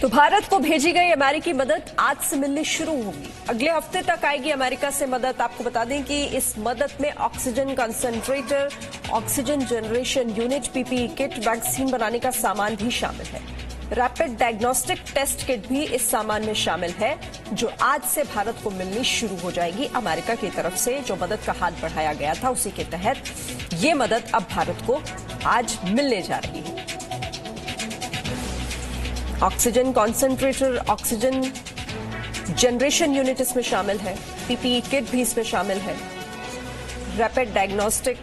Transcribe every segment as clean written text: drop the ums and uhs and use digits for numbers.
तो भारत को भेजी गई अमेरिकी मदद आज से मिलनी शुरू होगी। अगले हफ्ते तक आएगी अमेरिका से मदद। आपको बता दें कि इस मदद में oxygen concentrator, oxygen generation unit, PPE kit, vaccine बनाने का सामान भी शामिल है। रैपिड डायग्नोस्टिक टेस्ट किट भी इस सामान में शामिल है, जो आज से भारत को मिलनी शुरू हो जाएगी अमेरिका की तरफ से। जो मदद का हाथ बढ़ाया गया था, उसी के तहत ये मदद अब भारत को आज मिलने जा रही है। Oxygen concentrator, oxygen generation unit इसमें शामिल है, पीपीई किट भी इसमें शामिल है, रैपिड डायग्नोस्टिक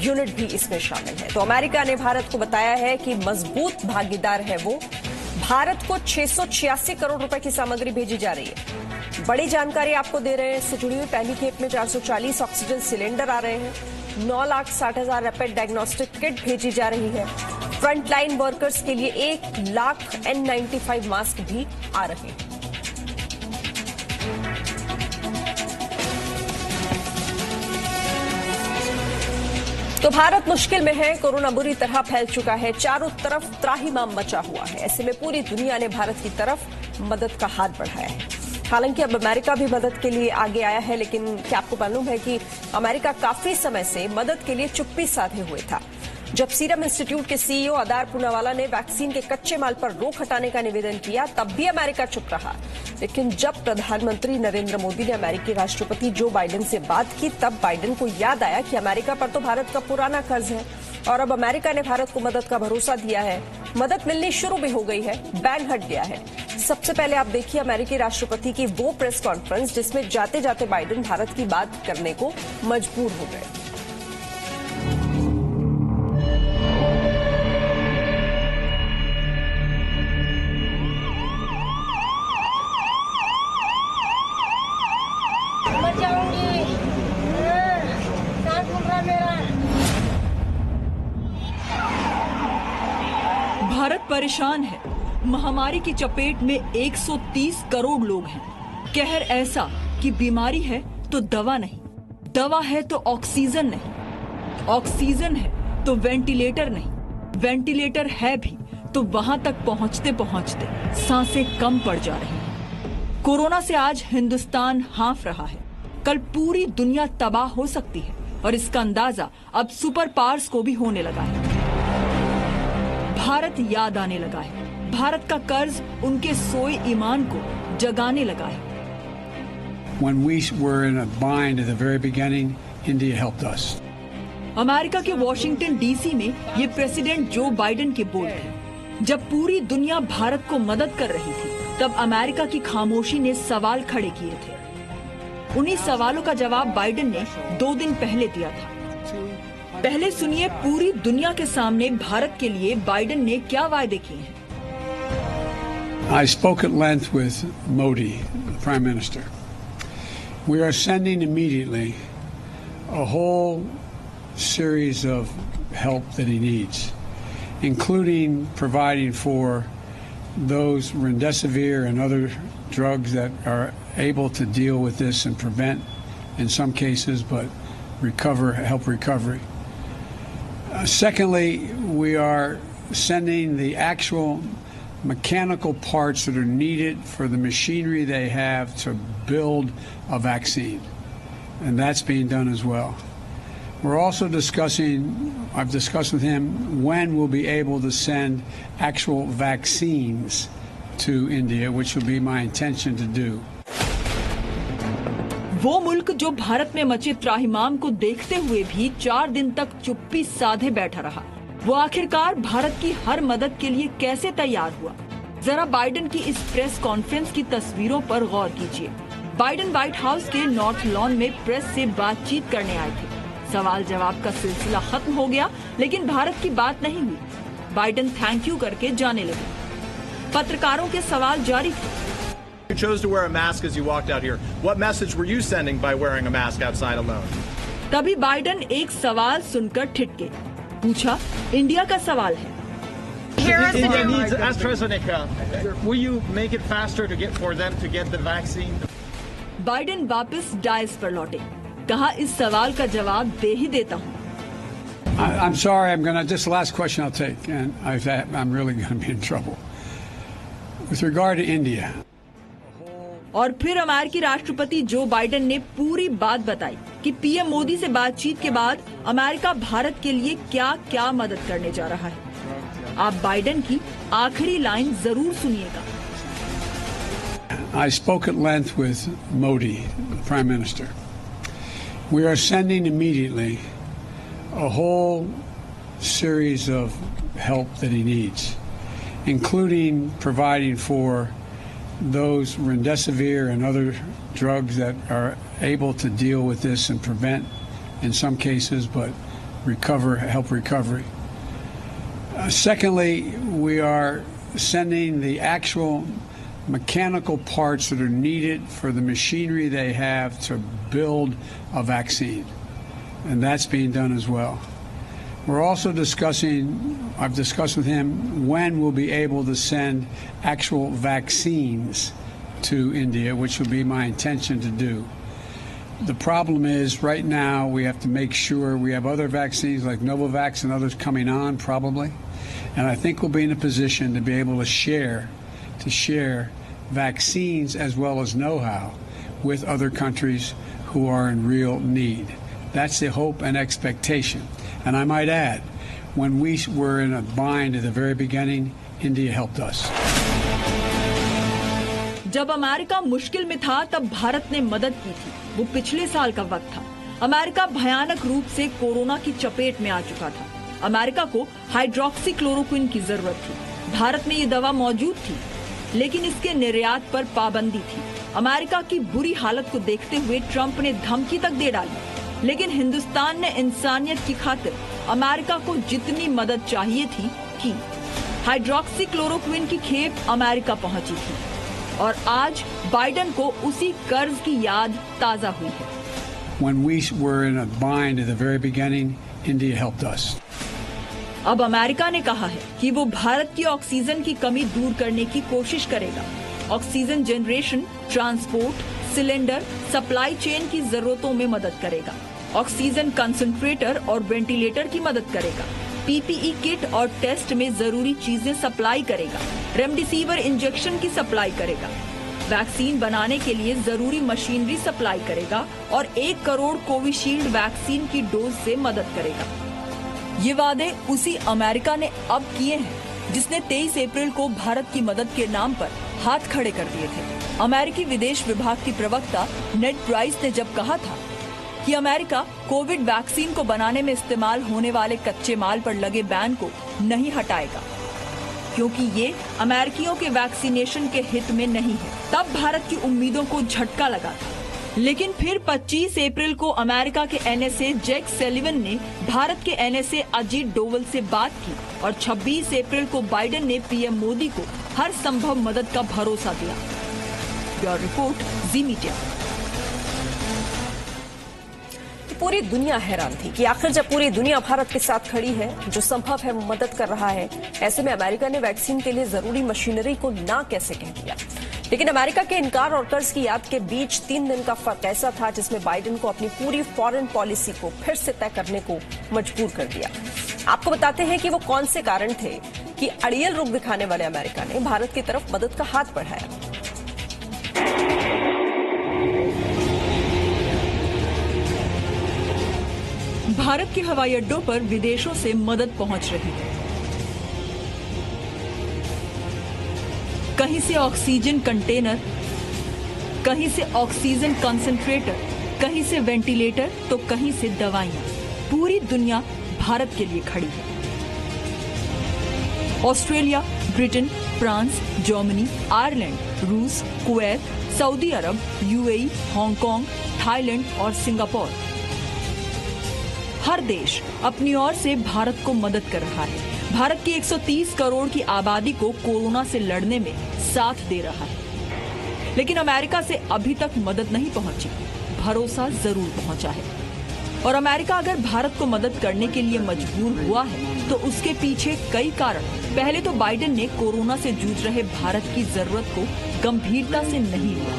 यूनिट भी इसमें शामिल है। तो अमेरिका ने भारत को बताया है कि मजबूत भागीदार है वो। भारत को 686 करोड़ रुपए की सामग्री भेजी जा रही है। बड़ी जानकारी आपको दे रहे हैं। इससे जुड़ी हुई पहली खेप में 440 ऑक्सीजन सिलेंडर आ रहे हैं। 9,60,000 रैपिड डायग्नोस्टिक किट भेजी जा रही है। फ्रंटलाइन वर्कर्स के लिए 1 लाख N95 मास्क भी आ रहे हैं। तो भारत मुश्किल में है। कोरोना बुरी तरह फैल चुका है। चारों तरफ त्राहिमाम मचा हुआ है। ऐसे में पूरी दुनिया ने भारत की तरफ मदद का हाथ बढ़ाया है। हालांकि अब अमेरिका भी मदद के लिए आगे आया है, लेकिन क्या आपको मालूम है कि अमेरिका काफी समय से मदद के लिए चुप्पी साधे हुए था। जब सीरम इंस्टीट्यूट के सीईओ अदार पूनावाला ने वैक्सीन के कच्चे माल पर रोक हटाने का निवेदन किया, तब भी अमेरिका चुप रहा। लेकिन जब प्रधानमंत्री नरेंद्र मोदी ने अमेरिकी राष्ट्रपति जो बाइडेन से बात की, तब बाइडेन को याद आया कि अमेरिका पर तो भारत का पुराना कर्ज है और अब अमेरिका ने भारत को मदद का भरोसा दिया है। मदद मिलनी शुरू भी हो गई है, बैन हट गया है। सबसे पहले आप देखिए अमेरिकी राष्ट्रपति की वो प्रेस कॉन्फ्रेंस जिसमें जाते जाते बाइडेन भारत की बात करने को मजबूर हो गए। भारत परेशान है। महामारी की चपेट में 130 करोड़ लोग हैं। कहर ऐसा कि बीमारी है तो दवा नहीं, दवा है तो ऑक्सीजन नहीं, ऑक्सीजन है तो वेंटिलेटर नहीं, वेंटिलेटर है भी तो वहां तक पहुंचते पहुंचते सांसें कम पड़ जा रही हैं। कोरोना से आज हिंदुस्तान हांफ रहा है। कल पूरी दुनिया तबाह हो सकती है और इसका अंदाजा अब सुपर पावर्स को भी होने लगा है। भारत याद आने लगा है। भारत का कर्ज उनके सोए ईमान को जगाने लगा है। When we were in a bind at the very beginning, India helped us. America के वॉशिंगटन डीसी में ये प्रेसिडेंट जो बाइडेन के बोल थे। जब पूरी दुनिया भारत को मदद कर रही थी, तब अमेरिका की खामोशी ने सवाल खड़े किए थे। उन्हीं सवालों का जवाब बाइडेन ने 2 दिन पहले दिया था। पहले सुनिए पूरी दुनिया के सामने भारत के लिए बाइडेन ने क्या वायदे किए हैं। I spoke at length with Modi, the Prime Minister. We are sending immediately a whole series of help that he needs, including providing for those remdesivir and other drugs that are able to deal with this and prevent in some cases, but help recovery. Secondly, we are sending the actual mechanical parts that are needed for the machinery they have to build a vaccine, and that's being done as well. We're also I've discussed with him when we'll be able to send actual vaccines to India, which will be my intention to do. वो मुल्क जो भारत में मचे त्राहिमाम को देखते हुए भी 4 दिन तक चुप्पी साधे बैठा रहा, वो आखिरकार भारत की हर मदद के लिए कैसे तैयार हुआ? जरा बाइडेन की इस प्रेस कॉन्फ्रेंस की तस्वीरों पर गौर कीजिए। बाइडेन व्हाइट हाउस के नॉर्थ लॉन में प्रेस से बातचीत करने आए थे। सवाल जवाब का सिलसिला खत्म हो गया, लेकिन भारत की बात नहीं हुई। बाइडेन थैंक यू करके जाने लगे। पत्रकारों के सवाल जारी थे। You chose to wear a mask as you walked out here. What message were you sending by wearing a mask outside alone? तभी बाइडेन एक सवाल सुनकर ठिठके। पूछा, इंडिया का सवाल है। India needs AstraZeneca. Will you make it faster for them to get the vaccine? Biden वापस DISE पर लौटे। कहा, इस सवाल का जवाब दे ही देता हूँ। I'm sorry, this is the last question I'll take, and I'm really going to be in trouble. With regard to India, और फिर अमेरिकी राष्ट्रपति जो बाइडेन ने पूरी बात बताई कि पीएम मोदी से बातचीत के बाद अमेरिका भारत के लिए क्या क्या मदद करने जा रहा है। आप बाइडेन की आखिरी लाइन जरूर सुनिएगा। I spoke at length with Modi, the Prime Minister. We are sending immediately a whole series of help that he needs, including providing for those remdesivir and other drugs that are able to deal with this and prevent, in some cases, but help recovery. Secondly, we are sending the actual mechanical parts that are needed for the machinery they have to build a vaccine, and that's being done as well. We're also I've discussed with him when we'll be able to send actual vaccines to India, which will be my intention to do. The problem is right now we have to make sure we have other vaccines like Novavax and others coming on probably, and I think we'll be in a position to be able to share vaccines as well as know-how with other countries who are in real need. That's the hope and expectation. And I might add, when we were in a bind at the very beginning, India helped us. जब America मुश्किल में था तब भारत ने मदद की थी। वो पिछले साल का वक्त था। अमेरिका भयानक रूप से कोरोना की चपेट में आ चुका था। अमेरिका को हाइड्रोक्सीक्लोरोक्विन की जरूरत थी। भारत में ये दवा मौजूद थी, लेकिन इसके निर्यात पर पाबंदी थी। अमेरिका की बुरी हालत को देखते हुए ट्रंप ने धमकी तक दे डाली, लेकिन हिंदुस्तान ने इंसानियत की खातिर अमेरिका को जितनी मदद चाहिए थी की। हाइड्रोक्सीक्लोरोक्विन की खेप अमेरिका पहुंची थी और आज बाइडेन को उसी कर्ज की याद ताजा हुई है। When we were in a bind at the very beginning, India helped us. अब अमेरिका ने कहा है कि वो भारत की ऑक्सीजन की कमी दूर करने की कोशिश करेगा। Oxygen generation, transport, cylinder, supply chain की जरूरतों में मदद करेगा। ऑक्सीजन कंसंट्रेटर और वेंटिलेटर की मदद करेगा। पीपीई किट और टेस्ट में जरूरी चीजें सप्लाई करेगा। रेमडेसिविर इंजेक्शन की सप्लाई करेगा। वैक्सीन बनाने के लिए जरूरी मशीनरी सप्लाई करेगा और 1 करोड़ कोविशील्ड वैक्सीन की डोज से मदद करेगा। ये वादे उसी अमेरिका ने अब किए हैं जिसने 23 अप्रैल को भारत की मदद के नाम पर हाथ खड़े कर दिए थे। अमेरिकी विदेश विभाग की प्रवक्ता नेड प्राइस ने जब कहा था कि अमेरिका कोविड वैक्सीन को बनाने में इस्तेमाल होने वाले कच्चे माल पर लगे बैन को नहीं हटाएगा, क्योंकि ये अमेरिकियों के वैक्सीनेशन के हित में नहीं है, तब भारत की उम्मीदों को झटका लगा था। लेकिन फिर 25 अप्रैल को अमेरिका के एनएसए जैक सेलिवन ने भारत के एनएसए अजीत डोवल से बात की और 26 अप्रैल को बाइडेन ने पीएम मोदी को हर संभव मदद का भरोसा दिया। ब्यूरो रिपोर्ट, जी मीडिया। पूरी दुनिया हैरान थी कि आखिर जब पूरी दुनिया भारत के साथ खड़ी है, जो संभव है मदद कर रहा है, ऐसे में अमेरिका ने वैक्सीन के लिए जरूरी मशीनरी को ना कैसे कह दिया। लेकिन अमेरिका के इनकार और कर्ज की याद के बीच 3 दिन का फर्क ऐसा था जिसमें बाइडेन को अपनी पूरी फॉरेन पॉलिसी को फिर से तय करने को मजबूर कर दिया। आपको बताते हैं कि वो कौन से कारण थे कि अड़ियल रुख दिखाने वाले अमेरिका ने भारत की तरफ मदद का हाथ बढ़ाया। भारत के हवाई अड्डों पर विदेशों से मदद पहुंच रही है। कहीं से ऑक्सीजन कंटेनर, कहीं से ऑक्सीजन कंसंट्रेटर, कहीं से वेंटिलेटर, तो कहीं से दवाइयां। पूरी दुनिया भारत के लिए खड़ी है। Australia, Britain, France, Germany, Ireland, रूस, कुवैत, सऊदी अरब, यूएई, हांगकांग, थाईलैंड और सिंगापुर, हर देश अपनी ओर से भारत को मदद कर रहा है। भारत की 130 करोड़ की आबादी को कोरोना से लड़ने में साथ दे रहा है। लेकिन अमेरिका से अभी तक मदद नहीं पहुंची, भरोसा जरूर पहुंचा है। और अमेरिका अगर भारत को मदद करने के लिए मजबूर हुआ है तो उसके पीछे कई कारण। पहले तो बाइडेन ने कोरोना से जूझ रहे भारत की जरूरत को गंभीरता से नहीं लिया।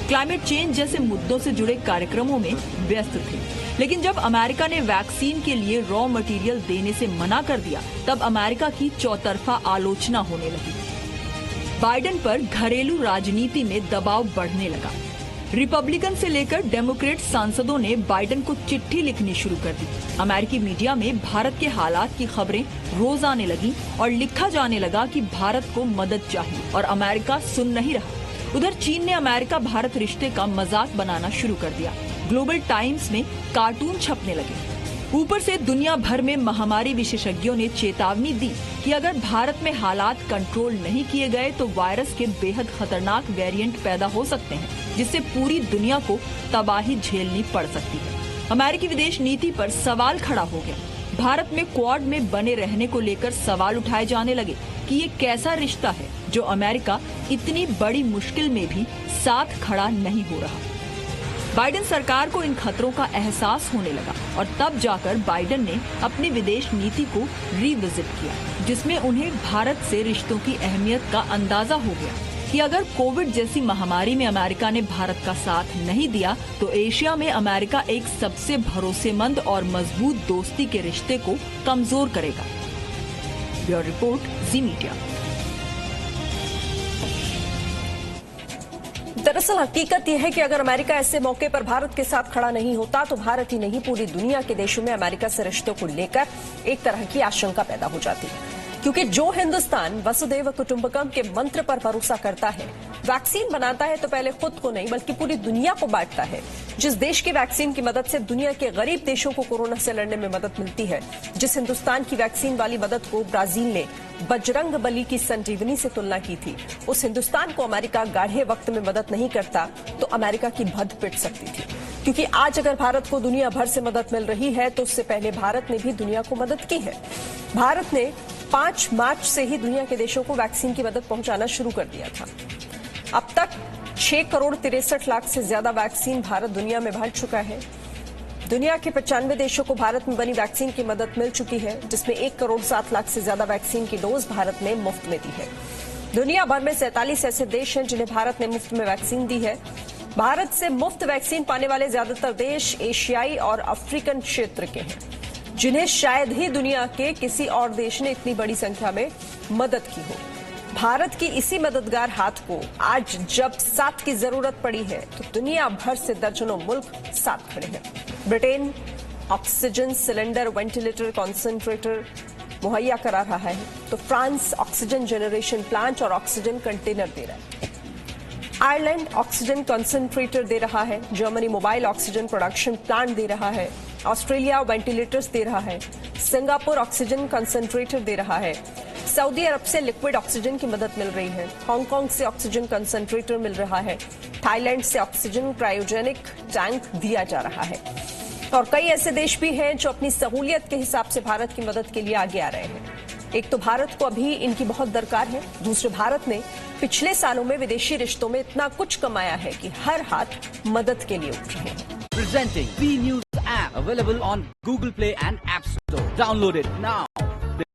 क्लाइमेट चेंज जैसे मुद्दों से जुड़े कार्यक्रमों में व्यस्त थे। लेकिन जब अमेरिका ने वैक्सीन के लिए रॉ मटेरियल देने से मना कर दिया, तब अमेरिका की चौतरफा आलोचना होने लगी। बाइडेन पर घरेलू राजनीति में दबाव बढ़ने लगा। रिपब्लिकन से लेकर डेमोक्रेट सांसदों ने बाइडेन को चिट्ठी लिखनी शुरू कर दी। अमेरिकी मीडिया में भारत के हालात की खबरें रोज आने लगी और लिखा जाने लगा कि भारत को मदद चाहिए और अमेरिका सुन नहीं रहा। उधर चीन ने अमेरिका भारत रिश्ते का मजाक बनाना शुरू कर दिया। ग्लोबल टाइम्स में कार्टून छपने लगे। ऊपर से दुनिया भर में महामारी विशेषज्ञों ने चेतावनी दी कि अगर भारत में हालात कंट्रोल नहीं किए गए तो वायरस के बेहद खतरनाक वेरिएंट पैदा हो सकते हैं, जिससे पूरी दुनिया को तबाही झेलनी पड़ सकती है। अमेरिकी विदेश नीति पर सवाल खड़ा हो गया। भारत में क्वाड में बने रहने को लेकर सवाल उठाए जाने लगे कि ये कैसा रिश्ता है जो अमेरिका इतनी बड़ी मुश्किल में भी साथ खड़ा नहीं हो रहा। बाइडेन सरकार को इन खतरों का एहसास होने लगा और तब जाकर बाइडेन ने अपनी विदेश नीति को रिविजिट किया, जिसमें उन्हें भारत से रिश्तों की अहमियत का अंदाजा हो गया कि अगर कोविड जैसी महामारी में अमेरिका ने भारत का साथ नहीं दिया तो एशिया में अमेरिका एक सबसे भरोसेमंद और मजबूत दोस्ती के रिश्ते को कमजोर करेगा। ब्यूरो रिपोर्ट, जी मीडिया। दरअसल हकीकत यह है कि अगर अमेरिका ऐसे मौके पर भारत के साथ खड़ा नहीं होता तो भारत ही नहीं पूरी दुनिया के देशों में अमेरिका से रिश्तों को लेकर एक तरह की आशंका पैदा हो जाती, क्योंकि जो हिंदुस्तान वसुधैव कुटुंबकम के मंत्र पर भरोसा करता है, वैक्सीन बनाता है तो पहले खुद को नहीं बल्कि पूरी दुनिया को बांटता है। जिस देश की वैक्सीन की मदद से दुनिया के गरीब देशों को कोरोना से लड़ने में मदद मिलती है, जिस हिंदुस्तान की वैक्सीन वाली मदद को ब्राजील ने बजरंग बली की संजीवनी से तुलना की थी, उस हिंदुस्तान को अमेरिका गाढ़े वक्त में मदद नहीं करता तो अमेरिका की भद पिट सकती थी। क्योंकि आज अगर भारत को दुनिया भर से मदद मिल रही है तो उससे पहले भारत ने भी दुनिया को मदद की है। भारत ने 5 मार्च से ही दुनिया के देशों को वैक्सीन की मदद पहुंचाना शुरू कर दिया था। अब तक 6 करोड़ 63 लाख से ज्यादा वैक्सीन भारत दुनिया में बांट चुका है। दुनिया के 95 देशों को भारत में बनी वैक्सीन की मदद मिल चुकी है, जिसमें 1 करोड़ 7 लाख से ज्यादा वैक्सीन की डोज भारत ने मुफ्त में दी है। दुनिया भर में 47 ऐसे देश हैं जिन्हें भारत ने मुफ्त में वैक्सीन दी है। भारत से मुफ्त वैक्सीन पाने वाले ज्यादातर देश एशियाई और अफ्रीकन क्षेत्र के हैं, जिन्हें शायद ही दुनिया के किसी और देश ने इतनी बड़ी संख्या में मदद की हो। भारत की इसी मददगार हाथ को आज जब साथ की जरूरत पड़ी है तो दुनिया भर से दर्जनों मुल्क साथ खड़े हैं। Britain oxygen cylinder, ventilator, concentrator मुहैया करा रहा है, तो फ्रांस ऑक्सीजन जनरेशन प्लांट और ऑक्सीजन कंटेनर दे रहा है। आयरलैंड ऑक्सीजन कॉन्सेंट्रेटर दे रहा है। Germany mobile oxygen production plant दे रहा है। ऑस्ट्रेलिया वेंटिलेटर्स दे रहा है। सिंगापुर ऑक्सीजन कंसेंट्रेटर दे रहा है। सऊदी अरब से लिक्विड ऑक्सीजन की मदद मिल रही है। हांगकांग से ऑक्सीजन कंसेंट्रेटर मिल रहा है। थाईलैंड से ऑक्सीजन क्रायोजेनिक टैंक दिया जा रहा है। और कई ऐसे देश भी हैं जो अपनी सहूलियत के हिसाब से भारत की मदद के लिए आगे आ रहे हैं। एक तो भारत को अभी इनकी बहुत दरकार है, दूसरे भारत ने पिछले सालों में विदेशी रिश्तों में इतना कुछ कमाया है कि हर हाथ मदद के लिए उठ रहे हैं। Presenting B News app available on Google Play and App Store. Download it now.